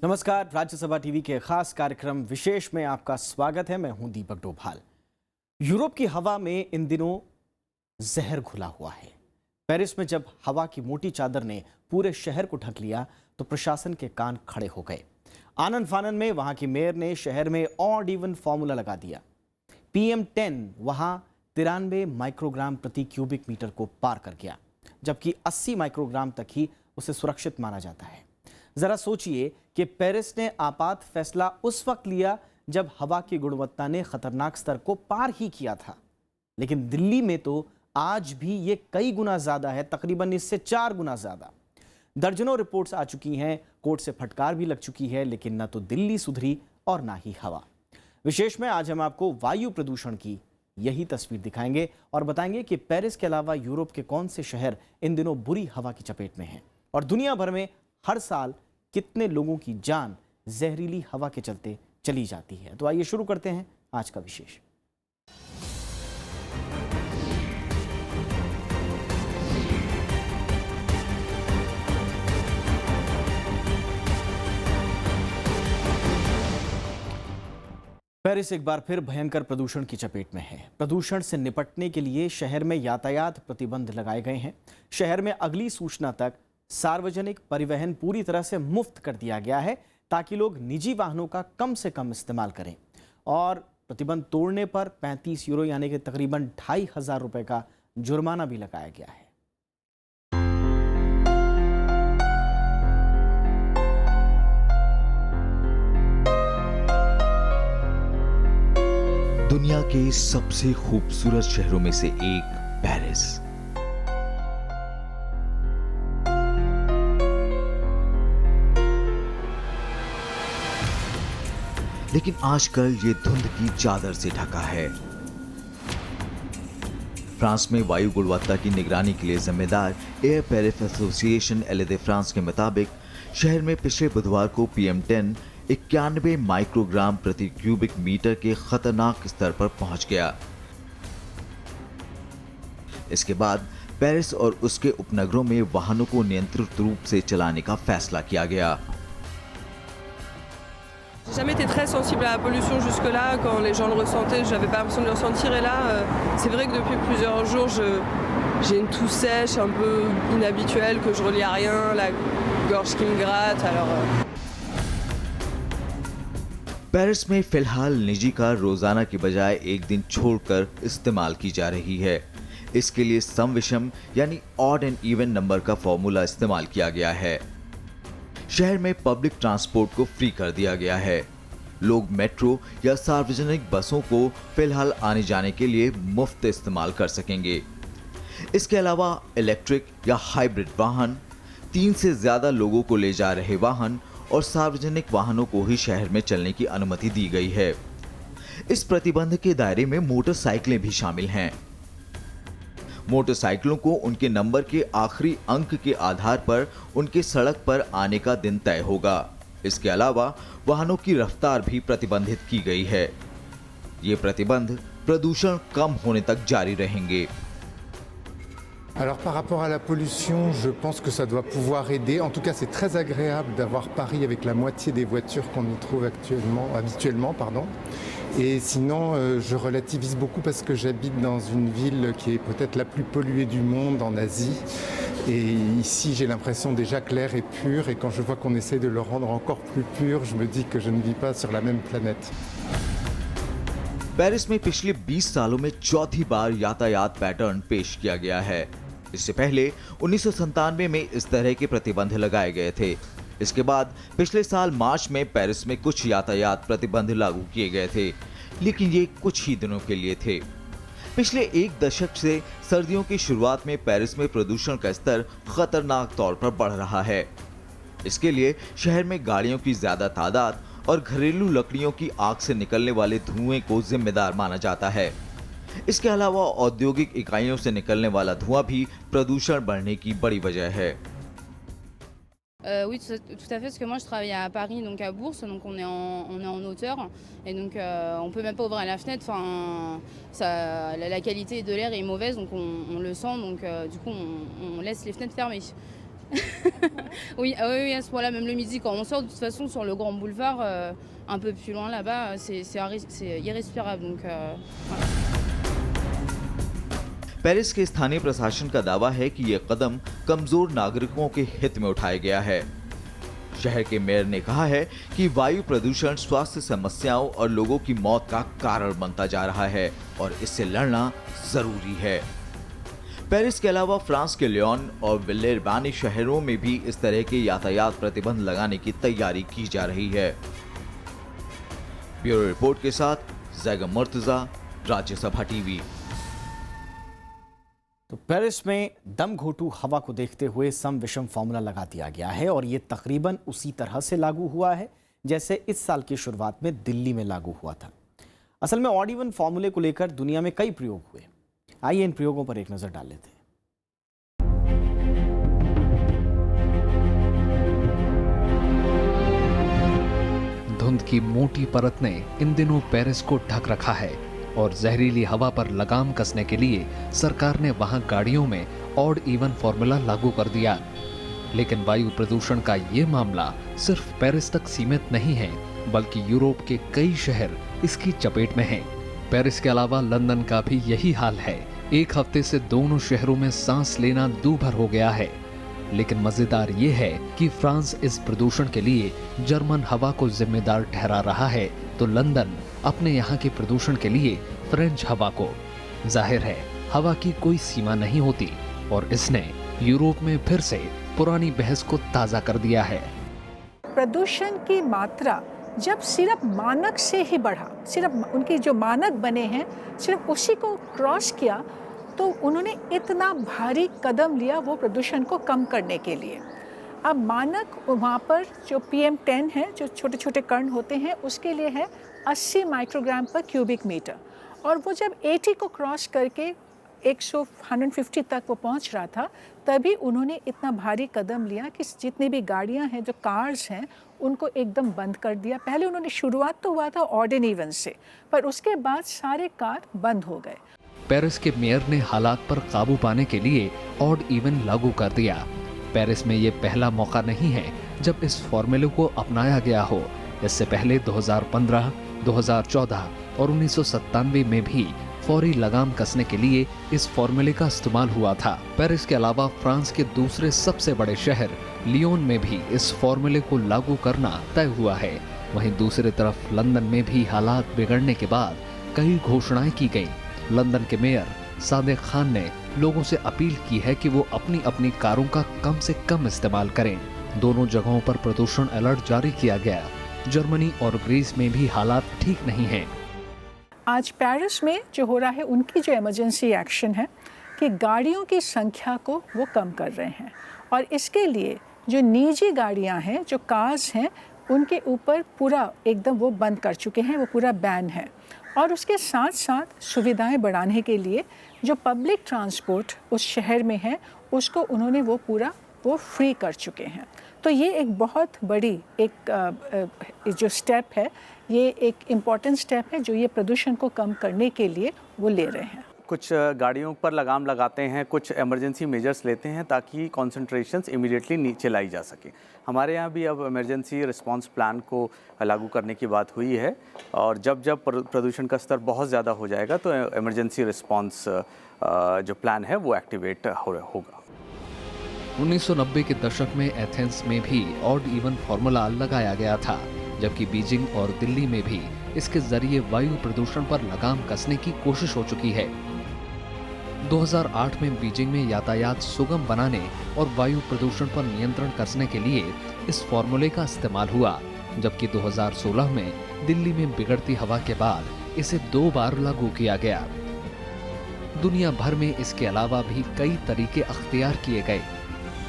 नमस्कार, राज्यसभा टीवी के खास कार्यक्रम विशेष में आपका स्वागत है। मैं हूं दीपक डोभाल। यूरोप की हवा में इन दिनों जहर घुला हुआ है। पेरिस में जब हवा की मोटी चादर ने पूरे शहर को ढक लिया तो प्रशासन के कान खड़े हो गए। आनन फानन में वहां की मेयर ने शहर में ऑड इवन फॉर्मूला लगा दिया। PM10 वहां 93 माइक्रोग्राम प्रति क्यूबिक मीटर को पार कर गया, जबकि 80 माइक्रोग्राम तक ही उसे सुरक्षित माना जाता है। जरा सोचिए कि पेरिस ने आपात फैसला उस वक्त लिया जब हवा की गुणवत्ता ने खतरनाक स्तर को पार ही किया था, लेकिन दिल्ली में तो आज भी ये कई गुना ज्यादा है, तकरीबन इससे 4 गुना ज्यादा। दर्जनों रिपोर्ट्स आ चुकी हैं, कोर्ट से फटकार भी लग चुकी है, लेकिन न तो दिल्ली सुधरी और ना ही हवा। विशेष में आज हम आपको वायु प्रदूषण की यही तस्वीर दिखाएंगे और बताएंगे कि पेरिस के अलावा यूरोप के कौन से शहर इन दिनों बुरी हवा की चपेट में हैं और दुनिया भर में हर साल कितने लोगों की जान जहरीली हवा के चलते चली जाती है। तो आइए शुरू करते हैं आज का विशेष। पेरिस एक बार फिर भयंकर प्रदूषण की चपेट में है। प्रदूषण से निपटने के लिए शहर में यातायात प्रतिबंध लगाए गए हैं। शहर में अगली सूचना तक सार्वजनिक परिवहन पूरी तरह से मुफ्त कर दिया गया है ताकि लोग निजी वाहनों का कम से कम इस्तेमाल करें। और प्रतिबंध तोड़ने पर 35 यूरो यानी कि तकरीबन 2500 रुपए का जुर्माना भी लगाया गया है। दुनिया के सबसे खूबसूरत शहरों में से एक पेरिस। लेकिन आजकल ये धुंध की चादर से ढका है। फ्रांस में वायु गुणवत्ता की निगरानी के लिए जिम्मेदार एयर पेरिस एसोसिएशन एले दे फ्रांस के मुताबिक शहर में पिछले बुधवार को PM10 91 माइक्रोग्राम प्रति क्यूबिक मीटर के खतरनाक स्तर पर पहुंच गया। इसके बाद पेरिस और उसके उपनगरों में वाहनों को नियंत्रित रूप से चलाने का फैसला किया गया। J'ai jamais été très sensible à la pollution jusque-là. Quand les gens le ressentaient, j'avais pas l'impression de le ressentir. Et là, c'est vrai que depuis plusieurs jours, j'ai une toux sèche un peu inhabituelle, que je relie à rien, la gorge qui me gratte. Alors. Paris में फिलहाल निजी car रोजाना की बजाय एक दिन छोड़कर इस्तेमाल की जा रही है। इसके लिए सम विषम यानी ऑड एंड इवन नंबर का फॉर्मूला इस्तेमाल किया गया है। शहर में पब्लिक ट्रांसपोर्ट को फ्री कर दिया गया है। लोग मेट्रो या सार्वजनिक बसों को फिलहाल आने जाने के लिए मुफ्त इस्तेमाल कर सकेंगे। इसके अलावा इलेक्ट्रिक या हाइब्रिड वाहन, 3 से ज्यादा लोगों को ले जा रहे वाहन और सार्वजनिक वाहनों को ही शहर में चलने की अनुमति दी गई है। इस प्रतिबंध के दायरे में मोटरसाइकिलें भी शामिल हैं। मोटरसाइकिलों को उनके नंबर के आखिरी अंक के आधार पर उनके सड़क पर आने का दिन तय होगा। इसके अलावा वाहनों की रफ्तार भी प्रतिबंधित की गई है। ये प्रतिबंध प्रदूषण कम होने तक जारी रहेंगे। Alors par rapport à la pollution, je pense que ça doit pouvoir aider. En tout cas, c'est très agréable d'avoir Paris avec la moitié des voitures qu'on y trouve habituellement. Et sinon, je relativise beaucoup parce que j'habite dans une ville qui est peut-être la plus polluée du monde, en Asie. Et ici, j'ai l'impression déjà que l'air est pur. Et quand je vois qu'on essaie de le rendre encore plus pur, je me dis que je ne vis pas sur la même planète. Paris में पिछले 20 सालों में चौथी बार यातायात pattern पेश किया गया है। इससे पहले 1997 में इस तरह के प्रतिबंध लगाए गए थे। इसके बाद पिछले साल मार्च में पेरिस में कुछ यातायात प्रतिबंध लागू किए गए थे, लेकिन ये कुछ ही दिनों के लिए थे। पिछले एक दशक से सर्दियों की शुरुआत में पेरिस में प्रदूषण का स्तर खतरनाक तौर पर बढ़ रहा है। इसके लिए शहर में गाड़ियों की ज्यादा तादाद और घरेलू लकड़ियों की आग से निकलने वाले धुएं को जिम्मेदार माना जाता है। इसके अलावा औद्योगिक इकाइयों से निकलने वाला धुआं भी प्रदूषण बढ़ने की बड़ी वजह है। Oui, tout à fait, parce que moi je travaille à Paris, donc à Bourse, donc on est en hauteur, et donc on peut même pas ouvrir la fenêtre, enfin, la qualité de l'air est mauvaise, donc on le sent, donc du coup on laisse les fenêtres fermées. Oui, ah oui, oui, à ce point-là, même le midi, quand on sort, de toute façon, sur le grand boulevard, un peu plus loin là-bas, c'est irrespirable. Donc, voilà. Paris के स्थानीय प्रशासन का दावा है कि यह कदम कमजोर नागरिकों के हित में उठाया गया है। शहर के मेयर ने कहा है कि वायु प्रदूषण स्वास्थ्य समस्याओं और लोगों की मौत का कारण बनता जा रहा है और इससे लड़ना जरूरी है। पेरिस के अलावा फ्रांस के लियोन और विलेरबानी शहरों में भी इस तरह के यातायात प्रतिबंध लगाने की तैयारी की जा रही है। ब्यूरो रिपोर्ट के साथ जैगम मुर्तजा, राज्यसभा टीवी। तो पेरिस में दम घोटू हवा को देखते हुए सम विषम फॉर्मूला लगा दिया गया है और ये तकरीबन उसी तरह से लागू हुआ है जैसे इस साल की शुरुआत में दिल्ली में लागू हुआ था। असल में ऑड इवन फॉर्मूले को लेकर दुनिया में कई प्रयोग हुए। आइए इन प्रयोगों पर एक नजर डाल लेते हैं। धुंध की मोटी परत ने इन दिनों पेरिस को ढक रखा है और जहरीली हवा पर लगाम कसने के लिए सरकार ने वहां गाड़ियों में ऑड इवन फॉर्मूला लागू कर दिया। लेकिन वायु प्रदूषण का ये मामला सिर्फ पेरिस तक सीमित नहीं है, बल्कि यूरोप के कई शहर इसकी चपेट में हैं। पेरिस के अलावा लंदन का भी यही हाल है। एक हफ्ते से दोनों शहरों में सांस लेना दूभर हो गया है। लेकिन मजेदार ये है कि फ्रांस इस प्रदूषण के लिए जर्मन हवा को जिम्मेदार ठहरा रहा है, तो लंदन अपने यहाँ के प्रदूषण के लिए फ्रेंच हवा को। जाहिर है हवा की कोई सीमा नहीं होती और इसने यूरोप में फिर से पुरानी बहस को ताजा कर दिया है। प्रदूषण की मात्रा जब सिर्फ मानक से ही बढ़ा, सिर्फ उनके जो मानक बने हैं सिर्फ उसी को क्रॉस किया, तो उन्होंने इतना भारी कदम लिया वो प्रदूषण को कम करने के लिए। अब मानक वहाँ पर जो PM10 है, जो छोटे छोटे कण होते हैं, उसके लिए है 80 माइक्रोग्राम पर क्यूबिक मीटर, और वो जब 80 को क्रॉस करके 150 तक वो पहुँच रहा था, तभी उन्होंने इतना भारी कदम लिया कि जितनी भी गाड़ियाँ हैं, जो कार्स हैं, उनको एकदम बंद कर दिया। पहले उन्होंने शुरुआत तो हुआ था ऑड एंड इवन से, पर उसके बाद सारे कार बंद हो गए। पेरिस के मेयर ने हालात पर काबू पाने के लिए ऑड इवन लागू कर दिया। पेरिस में ये पहला मौका नहीं है जब इस फॉर्मूले को अपनाया गया हो। इससे पहले 2015, 2014 और 1997 में भी फौरी लगाम कसने के लिए इस फॉर्मूले का इस्तेमाल हुआ था। पेरिस के अलावा फ्रांस के दूसरे सबसे बड़े शहर लियोन में भी इस फॉर्मूले को लागू करना तय हुआ है। वहीं दूसरी तरफ लंदन में भी हालात बिगड़ने के बाद कई घोषणाएं की गईं। लंदन के मेयर सादिक खान ने लोगों से अपील की है कि वो अपनी अपनी कारों का कम से कम इस्तेमाल करें। दोनों जगहों पर प्रदूषण अलर्ट जारी किया गया। जर्मनी और ग्रीस में भी हालात ठीक नहीं हैं। आज पेरिस में जो हो रहा है, उनकी जो इमरजेंसी एक्शन है कि गाड़ियों की संख्या को वो कम कर रहे हैं, और इसके लिए जो निजी गाड़ियां हैं, जो कार्स हैं, उनके ऊपर पूरा एकदम वो बंद कर चुके हैं, वो पूरा बैन है। और उसके साथ साथ सुविधाएं बढ़ाने के लिए जो पब्लिक ट्रांसपोर्ट उस शहर में है, उसको उन्होंने वो पूरा फ्री कर चुके हैं। तो ये एक बहुत बड़ी एक जो स्टेप है, ये एक इम्पॉर्टेंट स्टेप है जो ये प्रदूषण को कम करने के लिए वो ले रहे हैं। कुछ गाड़ियों पर लगाम लगाते हैं, कुछ इमरजेंसी मेजर्स लेते हैं ताकि कॉन्सेंट्रेशंस इमीडिएटली नीचे लाई जा सके। हमारे यहाँ भी अब इमरजेंसी रिस्पांस प्लान को लागू करने की बात हुई है, और जब जब प्रदूषण का स्तर बहुत ज़्यादा हो जाएगा तो इमरजेंसी रिस्पांस जो प्लान है वो एक्टिवेट होगा। 1990 के दशक में एथेंस में भी ऑड इवन फॉर्मूला लगाया गया था, जबकि बीजिंग और दिल्ली में भी इसके जरिए वायु प्रदूषण पर लगाम कसने की कोशिश हो चुकी है। 2008 में बीजिंग में यातायात सुगम बनाने और वायु प्रदूषण पर नियंत्रण कसने के लिए इस फॉर्मूले का इस्तेमाल हुआ, जबकि 2016 में दिल्ली में बिगड़ती हवा के बाद इसे 2 बार लागू किया गया। दुनिया भर में इसके अलावा भी कई तरीके अख्तियार किए गए।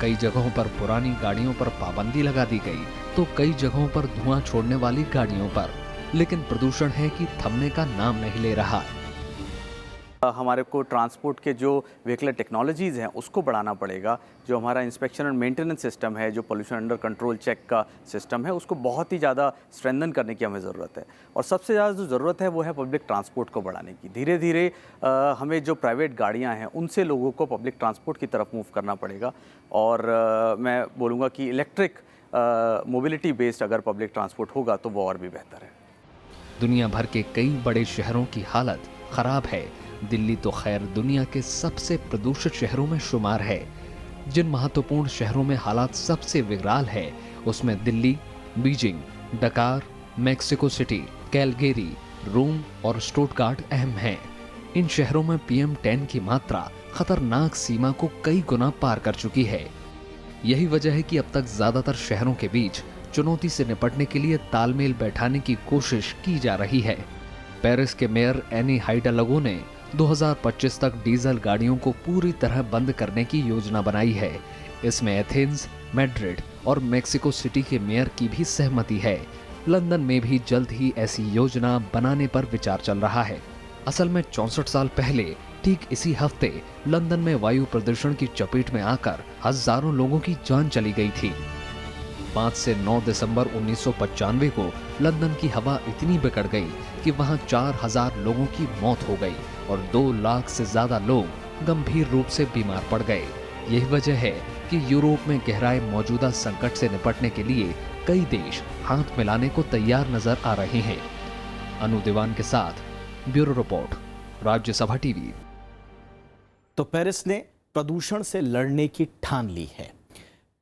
कई जगहों पर पुरानी गाड़ियों पर पाबंदी लगा दी गई, तो कई जगहों पर धुआं छोड़ने वाली गाड़ियों पर। लेकिन प्रदूषण है कि थमने का नाम नहीं ले रहा। हमारे को ट्रांसपोर्ट के जो व्हीकल टेक्नोलॉजीज़ हैं उसको बढ़ाना पड़ेगा। जो हमारा इंस्पेक्शन एंड मेंटेनेंस सिस्टम है, जो पोल्यूशन अंडर कंट्रोल चेक का सिस्टम है, उसको बहुत ही ज़्यादा स्ट्रेंथन करने की हमें ज़रूरत है। और सबसे ज़्यादा जो ज़रूरत है वो है पब्लिक ट्रांसपोर्ट को बढ़ाने की। धीरे धीरे हमें जो प्राइवेट गाड़ियाँ हैं उनसे लोगों को पब्लिक ट्रांसपोर्ट की तरफ मूव करना पड़ेगा। और मैं बोलूँगा कि इलेक्ट्रिक मोबिलिटी बेस्ड अगर पब्लिक ट्रांसपोर्ट होगा तो वो और भी बेहतर है। दुनिया भर के कई बड़े शहरों की हालत खराब है। दिल्ली तो खैर दुनिया के सबसे प्रदूषित शहरों में शुमार है। जिन महत्वपूर्ण शहरों में हालात सबसे विकराल है उसमें दिल्ली, बीजिंग, डकार, मेक्सिको सिटी, कैलगेरी, रोम और स्टुटगार्ट अहम हैं। इन शहरों में PM10 की मात्रा खतरनाक सीमा को कई गुना पार कर चुकी है। यही वजह है कि अब तक ज्यादातर शहरों के बीच चुनौती से निपटने के लिए तालमेल बैठाने की कोशिश की जा रही है। पेरिस के मेयर एनी हाइडालगो ने 2025 तक डीजल गाड़ियों को पूरी तरह बंद करने की योजना बनाई है। इसमें एथेंस, मैड्रिड और मेक्सिको सिटी के मेयर की भी सहमति है। लंदन में भी जल्द ही ऐसी योजना बनाने पर विचार चल रहा है। असल में 64 साल पहले ठीक इसी हफ्ते लंदन में वायु प्रदूषण की चपेट में आकर हजारों लोगों की जान चली गई थी। 5 से 9 दिसंबर 1995 को लंदन की हवा इतनी बिगड़ गई कि वहां 4000 लोगों की मौत हो गई और 2 लाख से ज्यादा लोग गंभीर रूप से बीमार पड़ गए। यही वजह है कि यूरोप में गहराए मौजूदा संकट से निपटने के लिए कई देश हाथ मिलाने को तैयार नजर आ रहे हैं। अनु दीवान के साथ ब्यूरो रिपोर्ट, राज्यसभा टीवी। तो पेरिस ने प्रदूषण से लड़ने की ठान ली है।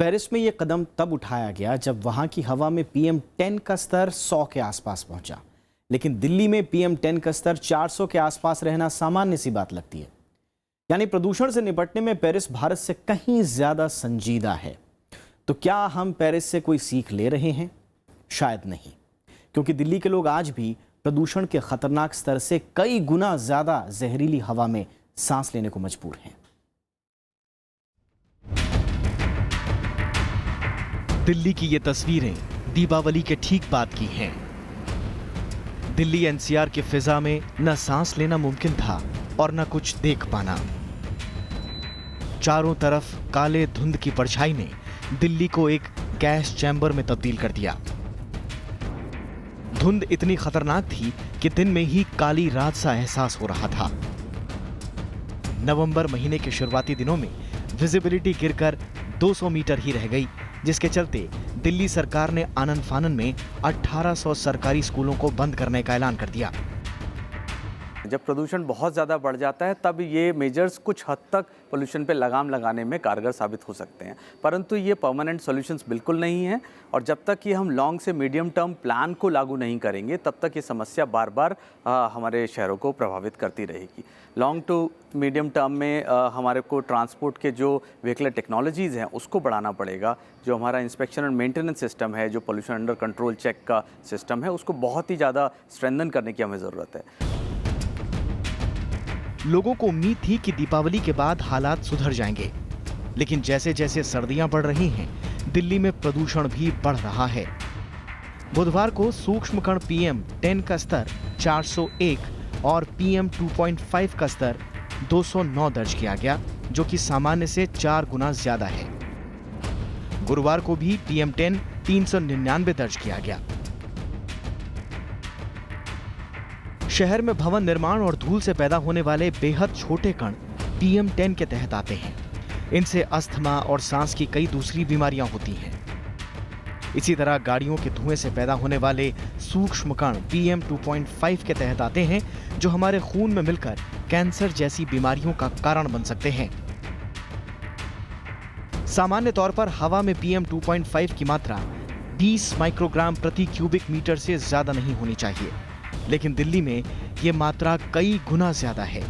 पेरिस में यह कदम तब उठाया गया जब वहां की हवा में PM10 का स्तर 100 के आसपास पहुंचा। लेकिन दिल्ली में PM10 का स्तर 400 के आसपास रहना सामान्य सी बात लगती है। यानी प्रदूषण से निपटने में पेरिस भारत से कहीं ज्यादा संजीदा है। तो क्या हम पेरिस से कोई सीख ले रहे हैं? शायद नहीं, क्योंकि दिल्ली के लोग आज भी प्रदूषण के खतरनाक स्तर से कई गुना ज्यादा जहरीली हवा में सांस लेने को मजबूर हैं। दिल्ली की ये तस्वीरें दीपावली के ठीक बाद की हैं। दिल्ली NCR की फिजा में न सांस लेना मुमकिन था और न कुछ देख पाना। चारों तरफ काले धुंध की परछाई ने दिल्ली को एक गैस चैम्बर में तब्दील कर दिया। धुंध इतनी खतरनाक थी कि दिन में ही काली रात सा एहसास हो रहा था। नवंबर महीने के शुरुआती दिनों में विजिबिलिटी गिरकर 200 मीटर ही रह गई, जिसके चलते दिल्ली सरकार ने आनन फानन में 1800 सरकारी स्कूलों को बंद करने का ऐलान कर दिया। जब प्रदूषण बहुत ज़्यादा बढ़ जाता है तब ये मेजर्स कुछ हद तक पोल्यूशन पे लगाम लगाने में कारगर साबित हो सकते हैं, परंतु ये परमानेंट सॉल्यूशंस बिल्कुल नहीं है। और जब तक ये हम लॉन्ग से मीडियम टर्म प्लान को लागू नहीं करेंगे तब तक ये समस्या बार बार हमारे शहरों को प्रभावित करती रहेगी। लॉन्ग टू मीडियम टर्म में हमारे को ट्रांसपोर्ट के जो व्हीकल टेक्नोलॉजीज़ हैं उसको बढ़ाना पड़ेगा। जो हमारा इंस्पेक्शन एंड मेंटेनेंस सिस्टम है, जो पोल्यूशन अंडर कंट्रोल चेक का सिस्टम है, उसको बहुत ही ज़्यादा स्ट्रेंथन करने की हमें ज़रूरत है। लोगों को उम्मीद थी कि दीपावली के बाद हालात सुधर जाएंगे, लेकिन जैसे जैसे सर्दियां बढ़ रही हैं, दिल्ली में प्रदूषण भी बढ़ रहा है। बुधवार को सूक्ष्म कण PM10 का स्तर 401 और PM2.5 का स्तर 209 दर्ज किया गया, जो कि सामान्य से 4 गुना ज्यादा है। गुरुवार को भी PM10 399 दर्ज किया गया। शहर में भवन निर्माण और धूल से पैदा होने वाले बेहद छोटे कण PM10 के तहत आते हैं। इनसे अस्थमा और सांस की कई दूसरी बीमारियां होती हैं। इसी तरह गाड़ियों के धुएं से पैदा होने वाले सूक्ष्म कण PM2.5 के तहत आते हैं, जो हमारे खून में मिलकर कैंसर जैसी बीमारियों का कारण बन सकते हैं। सामान्य तौर पर हवा में PM2.5 की मात्रा 20 माइक्रोग्राम प्रति क्यूबिक मीटर से ज्यादा नहीं होनी चाहिए, लेकिन दिल्ली में ये मात्रा कई गुना ज्यादा है।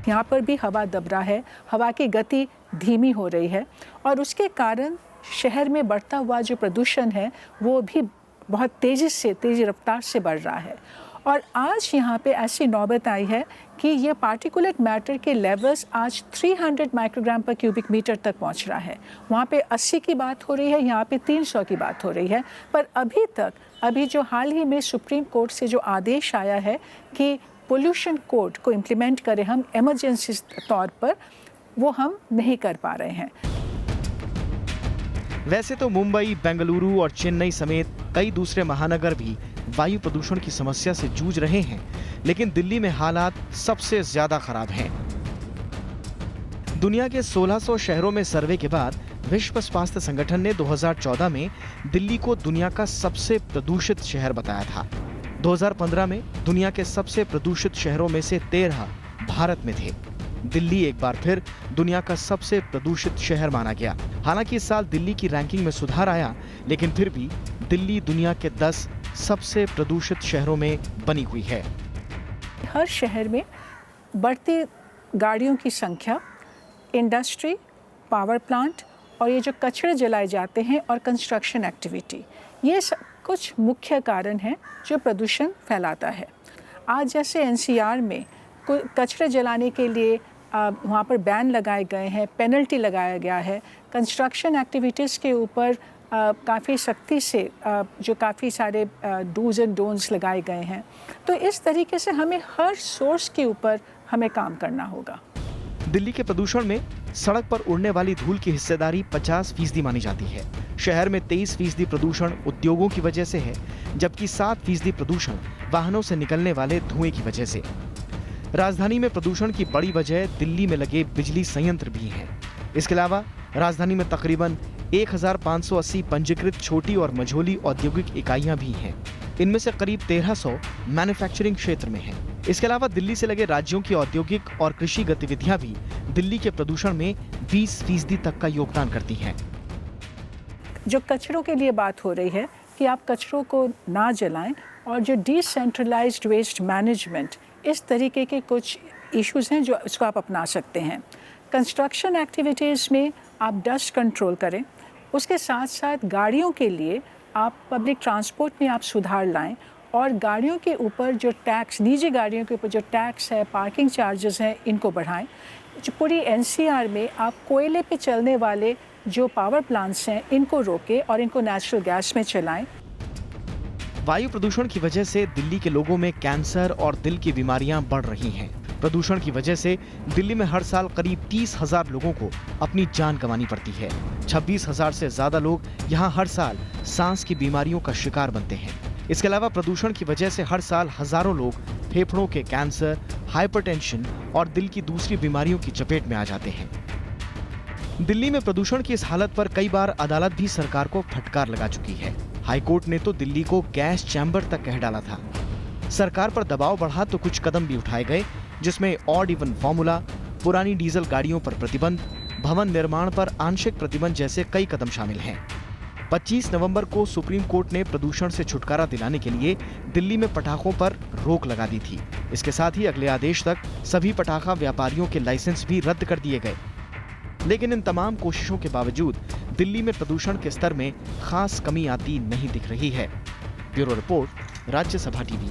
यहाँ पर भी हवा दब रहा है, हवा की गति धीमी हो रही है और उसके कारण शहर में बढ़ता हुआ जो प्रदूषण है वो भी बहुत तेज़ी रफ्तार से बढ़ रहा है। और आज यहाँ पे ऐसी नौबत आई है कि ये पार्टिकुलेट मैटर के लेवल्स आज 300 माइक्रोग्राम पर क्यूबिक मीटर तक पहुँच रहा है। वहाँ पे 80 की बात हो रही है, यहाँ पे 300 की बात हो रही है। पर अभी जो हाल ही में सुप्रीम कोर्ट से जो आदेश आया है कि पोल्यूशन कोड को इम्प्लीमेंट करें हम इमरजेंसी तौर पर, वो हम नहीं कर पा रहे हैं। वैसे तो मुंबई, बेंगलुरु और चेन्नई समेत कई दूसरे महानगर भी वायु प्रदूषण की समस्या से जूझ रहे हैं, लेकिन दिल्ली में हालात सबसे ज्यादा खराब हैं। दुनिया के 1600 शहरों में सर्वे के बाद विश्व स्वास्थ्य संगठन ने 2014 में दिल्ली को दुनिया का सबसे प्रदूषित शहर बताया था। 2015 में दुनिया के सबसे प्रदूषित शहरों में से 13 भारत में थे। दिल्ली एक बार फिर दुनिया का सबसे प्रदूषित शहर माना गया। हालांकि इस साल दिल्ली की रैंकिंग में सुधार आया, लेकिन फिर भी दिल्ली दुनिया के 10 सबसे प्रदूषित शहरों में बनी हुई है। हर शहर में बढ़ती गाड़ियों की संख्या, इंडस्ट्री, पावर प्लांट और ये जो कचरे जलाए जाते हैं और कंस्ट्रक्शन एक्टिविटी, ये कुछ मुख्य कारण हैं जो प्रदूषण फैलाता है। आज जैसे एनसीआर में कचरे जलाने के लिए वहाँ पर बैन लगाए गए हैं, पेनल्टी लगाया गया है। कंस्ट्रक्शन एक्टिविटीज़ के ऊपर काफ़ी सख्ती से जो काफ़ी सारे डूज एंड डोंट्स लगाए गए हैं। तो इस तरीके से हमें हर सोर्स के ऊपर हमें काम करना होगा। दिल्ली के प्रदूषण में सड़क पर उड़ने वाली धूल की हिस्सेदारी 50% मानी जाती है। शहर में 23% प्रदूषण उद्योगों की वजह से है, जबकि 7% प्रदूषण वाहनों से निकलने वाले धुएं की वजह से। राजधानी में प्रदूषण की बड़ी वजह दिल्ली में लगे बिजली संयंत्र भी हैं। इसके अलावा राजधानी में तकरीबन 1580 पंजीकृत छोटी और मझोली औद्योगिक इकाइयां भी हैं। इनमें से करीब 1300 मैन्युफैक्चरिंग क्षेत्र में हैं। इसके अलावा दिल्ली से लगे राज्यों की औद्योगिक और कृषि गतिविधियां भी दिल्ली के प्रदूषण में 20% तक का योगदान करती हैं। जो कचरों के लिए बात हो रही है कि आप कचरों को ना जलाएं, और जो डिसेंट्रलाइज्ड वेस्ट मैनेजमेंट, इस तरीके के कुछ इश्यूज हैं जो इसको आप अपना सकते हैं। कंस्ट्रक्शन एक्टिविटीज़ में आप डस्ट कंट्रोल करें, उसके साथ साथ गाड़ियों के लिए आप पब्लिक ट्रांसपोर्ट में आप सुधार लाएं, और गाड़ियों के ऊपर जो टैक्स, निजी गाड़ियों के ऊपर जो टैक्स है, पार्किंग चार्जेस हैं, इनको बढ़ाएं। जो पूरी एनसीआर में आप कोयले पे चलने वाले जो पावर प्लांट्स हैं, इनको रोकें और इनको नेचुरल गैस में चलाएं। वायु प्रदूषण की वजह से दिल्ली के लोगों में कैंसर और दिल की बीमारियां बढ़ रही हैं। प्रदूषण की वजह से दिल्ली में हर साल करीब 30,000 लोगों को अपनी जान गंवानी पड़ती है। 26,000 से ज्यादा लोग यहां हर साल सांस की बीमारियों का शिकार बनते हैं। इसके अलावा प्रदूषण की वजह से हर साल हजारों लोग फेफड़ों के कैंसर, हाइपरटेंशन और दिल की दूसरी बीमारियों की चपेट में आ जाते हैं। दिल्ली में प्रदूषण की इस हालत पर कई बार अदालत भी सरकार को फटकार लगा चुकी है। हाईकोर्ट ने तो दिल्ली को गैस चैम्बर तक कह डाला था। सरकार पर दबाव बढ़ा तो कुछ कदम भी उठाए गए, जिसमें ऑड इवन फॉर्मूला, पुरानी डीजल गाड़ियों पर प्रतिबंध, भवन निर्माण पर आंशिक प्रतिबंध जैसे कई कदम शामिल हैं। 25 नवंबर को सुप्रीम कोर्ट ने प्रदूषण से छुटकारा दिलाने के लिए दिल्ली में पटाखों पर रोक लगा दी थी। इसके साथ ही अगले आदेश तक सभी पटाखा व्यापारियों के लाइसेंस भी रद्द कर दिए गए। लेकिन इन तमाम कोशिशों के बावजूद दिल्ली में प्रदूषण के स्तर में खास कमी आती नहीं दिख रही है। Bureau report, Rajya Sabha TV.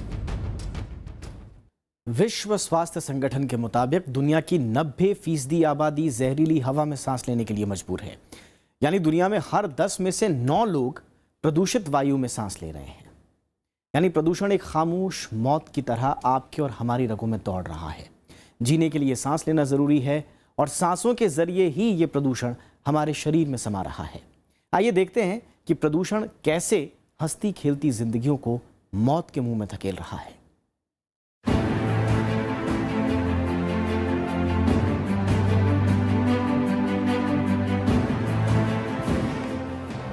विश्व स्वास्थ्य संगठन के मुताबिक दुनिया की 90% आबादी जहरीली हवा में सांस लेने के लिए मजबूर है। यानी दुनिया में हर 10 में से 9 लोग प्रदूषित वायु में सांस ले रहे हैं। यानी प्रदूषण एक खामोश मौत की तरह आपके और हमारी रगों में दौड़ रहा है। जीने के लिए सांस लेना जरूरी है, और सांसों के जरिए ही ये प्रदूषण हमारे शरीर में समा रहा है। आइए देखते हैं कि प्रदूषण कैसे हंसती खेलती जिंदगियों को मौत के मुंह में धकेल रहा है।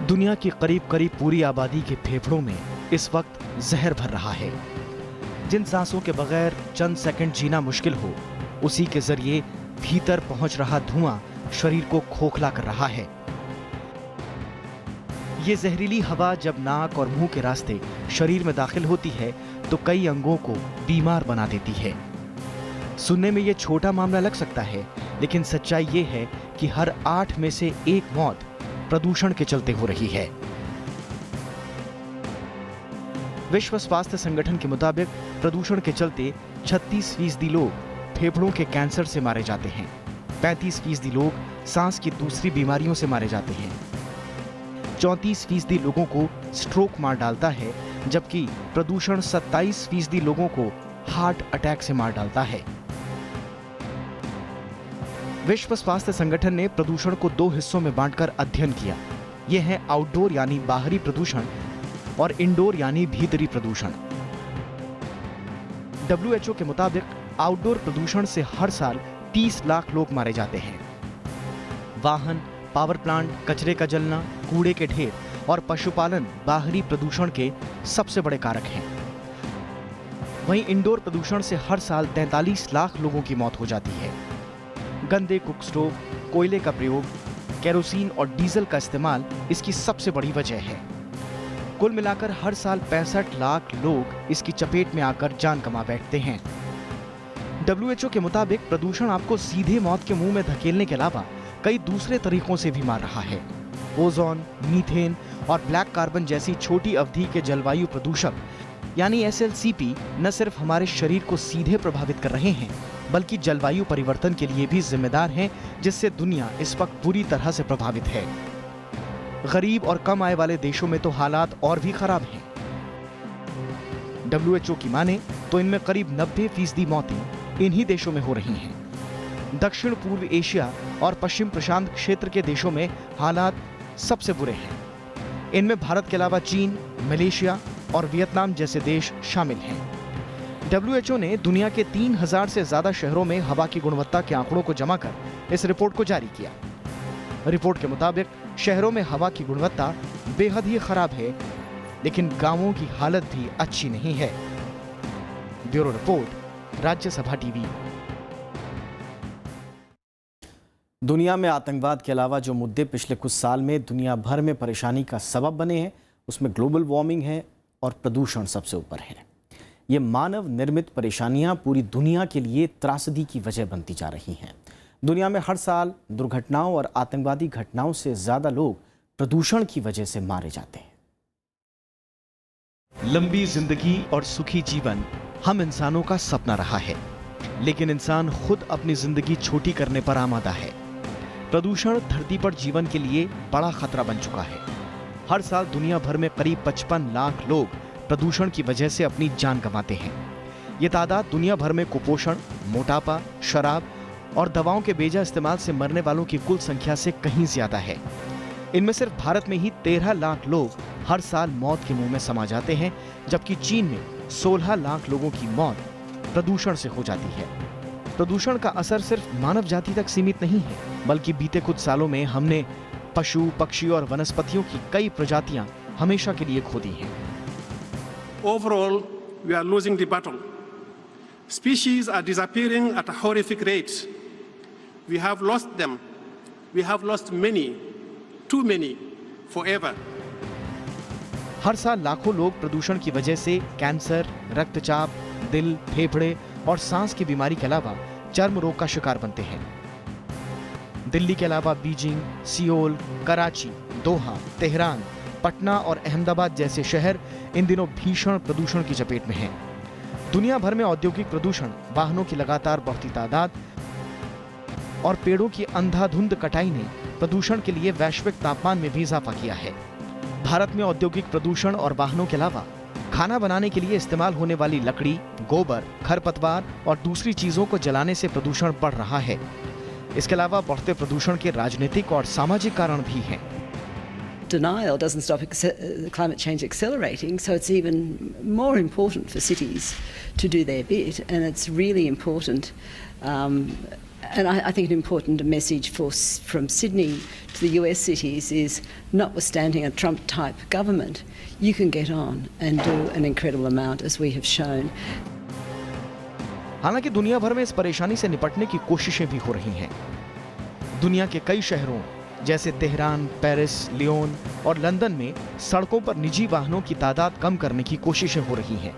दुनिया की करीब करीब पूरी आबादी के फेफड़ों में इस वक्त जहर भर रहा है। जिन सांसों के बगैर चंद सेकंड जीना मुश्किल हो, उसी के जरिए भीतर पहुंच रहा धुआं शरीर को खोखला कर रहा है। ये जहरीली हवा जब नाक और मुंह के रास्ते शरीर में दाखिल होती है तो कई अंगों को बीमार बना देती है। सुनने में ये छोटा मामला लग सकता है, लेकिन सच्चाई ये है कि हर 8 में से 1 मौत प्रदूषण के चलते हो रही है। विश्व स्वास्थ्य संगठन के मुताबिक प्रदूषण के चलते 36% लोग फेफड़ों के कैंसर से मारे जाते हैं, 35% लोग सांस की दूसरी बीमारियों से मारे जाते हैं, 34% लोगों को स्ट्रोक मार डालता है, जबकि प्रदूषण 27% लोगों को हार्ट अटैक से मार डालता है। विश्व स्वास्थ्य संगठन ने प्रदूषण को 2 हिस्सों में बांटकर अध्ययन किया। ये है आउटडोर यानी बाहरी प्रदूषण और इंडोर यानी भीतरी प्रदूषण। WHO के मुताबिक आउटडोर प्रदूषण से हर साल 30 लाख लोग मारे जाते हैं। वाहन, पावर प्लांट, कचरे का जलना, कूड़े के ढेर और पशुपालन बाहरी प्रदूषण के सबसे बड़े कारक हैं। वहीं इंडोर प्रदूषण से हर साल 43 लाख लोगों की मौत हो जाती है। गंदे कुक स्टोव, कोयले का प्रयोग, केरोसिन और डीजल का इस्तेमाल इसकी सबसे बड़ी वजह है। कुल मिलाकर हर साल 65 लाख लोग इसकी चपेट में आकर जान गंवा बैठते हैं। WHO के मुताबिक प्रदूषण आपको सीधे मौत के मुंह में धकेलने के अलावा कई दूसरे तरीकों से भी मार रहा है। ओजोन, मीथेन और ब्लैक कार्बन जैसी छोटी अवधि के जलवायु प्रदूषक यानी SLCP न सिर्फ हमारे शरीर को सीधे प्रभावित कर रहे हैं, बल्कि जलवायु परिवर्तन के लिए भी जिम्मेदार हैं, जिससे दुनिया इस वक्त बुरी तरह से प्रभावित है। गरीब और कम आय वाले देशों में तो हालात और भी खराब हैं। WHO की माने तो इनमें करीब 90% मौतें इन्हीं देशों में हो रही हैं। दक्षिण पूर्व एशिया और पश्चिम प्रशांत क्षेत्र के देशों में हालात सबसे बुरे हैं। इनमें भारत के अलावा चीन, मलेशिया और वियतनाम जैसे देश शामिल हैं। WHO ने दुनिया के 3000 से ज्यादा शहरों में हवा की गुणवत्ता के आंकड़ों को जमा कर इस रिपोर्ट को जारी किया। रिपोर्ट के मुताबिक शहरों में हवा की गुणवत्ता बेहद ही खराब है, लेकिन गांवों की हालत भी अच्छी नहीं है। Bureau report, Rajya Sabha TV. दुनिया में आतंकवाद के अलावा जो मुद्दे पिछले कुछ साल में दुनिया भर में परेशानी का सबब बने हैं, उसमें ग्लोबल वार्मिंग है और प्रदूषण सबसे ऊपर है। ये मानव निर्मित परेशानियां पूरी दुनिया के लिए त्रासदी की वजह बनती जा रही हैं। दुनिया में हर साल दुर्घटनाओं और आतंकवादी घटनाओं से ज्यादा लोग प्रदूषण की वजह से मारे जाते हैं। लंबी जिंदगी और सुखी जीवन हम इंसानों का सपना रहा है, लेकिन इंसान खुद अपनी जिंदगी छोटी करने पर आमादा है। प्रदूषण धरती पर जीवन के लिए बड़ा खतरा बन चुका है। हर साल दुनिया भर में करीब 55 लाख लोग प्रदूषण की वजह से अपनी जान गंवाते हैं। ये तादाद दुनिया भर में कुपोषण, मोटापा, शराब और दवाओं के बेजा इस्तेमाल से मरने वालों की कुल संख्या से कहीं ज्यादा है। इनमें सिर्फ भारत में ही 13 लाख लोग हर साल मौत के मुंह में समा जाते हैं, जबकि चीन में 16 लाख लोगों की मौत प्रदूषण से हो जाती है। प्रदूषण का असर सिर्फ मानव जाति तक सीमित नहीं है, बल्कि बीते कुछ सालों में हमने पशु, पक्षी और वनस्पतियों की कई प्रजातियां हमेशा के लिए खो दी हैं। Overall, we are losing the battle. Species are disappearing at a horrific rate. We have lost them. We have lost many, too many, forever. हर साल लाखों लोग प्रदूषण की वजह से कैंसर, रक्तचाप, दिल, फेफड़े और सांस की बीमारी के अलावा चर्म रोग का शिकार बनते हैं। दिल्ली के अलावा बीजिंग, सियोल, कराची, दोहा, तेहरान, पटना और अहमदाबाद जैसे शहर इन दिनों भीषण प्रदूषण की चपेट में हैं। दुनिया भर में औद्योगिक प्रदूषण, वाहनों की लगातार बढ़ती तादाद और पेड़ों की अंधाधुंध कटाई ने प्रदूषण के लिए वैश्विक तापमान में भी इजाफा किया है। भारत में औद्योगिक प्रदूषण और वाहनों के अलावा खाना बनाने के लिए इस्तेमाल होने वाली लकड़ी, गोबर, खरपतवार और दूसरी चीजों को जलाने से प्रदूषण बढ़ रहा है। इसके अलावा बढ़ते प्रदूषण के राजनीतिक और सामाजिक कारण भी हैं। Denial doesn't stop climate change accelerating, so it's even more important for cities to do their bit, and it's really important. And I think an important message from Sydney to the US cities is, notwithstanding a Trump-type government, you can get on and do an incredible amount, as we have shown. हालांकि दुनिया भर में इस परेशानी से निपटने की कोशिशें भी हो रही हैं। दुनिया के कई शहरों जैसे तेहरान, पेरिस, लियोन और लंदन में सड़कों पर निजी वाहनों की तादाद कम करने की कोशिशें हो रही हैं।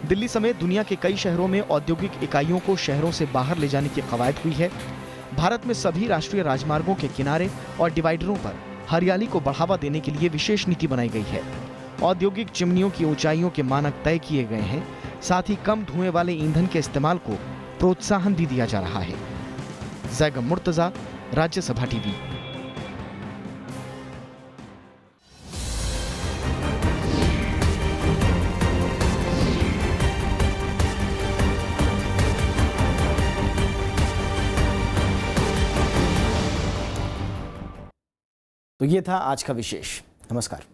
दिल्ली समेत दुनिया के कई शहरों में औद्योगिक इकाइयों को शहरों से बाहर ले जाने की कवायद हुई है। भारत में सभी राष्ट्रीय राजमार्गों के किनारे और डिवाइडरों पर हरियाली को बढ़ावा देने के लिए विशेष नीति बनाई गई है। औद्योगिक चिमनियों की ऊंचाइयों के मानक तय किए गए हैं। साथ ही कम धुएं वाले ईंधन के इस्तेमाल को प्रोत्साहन भी दिया जा रहा है। जैगम मुर्तजा, राज्यसभा टीवी। तो ये था आज का विशेष। नमस्कार।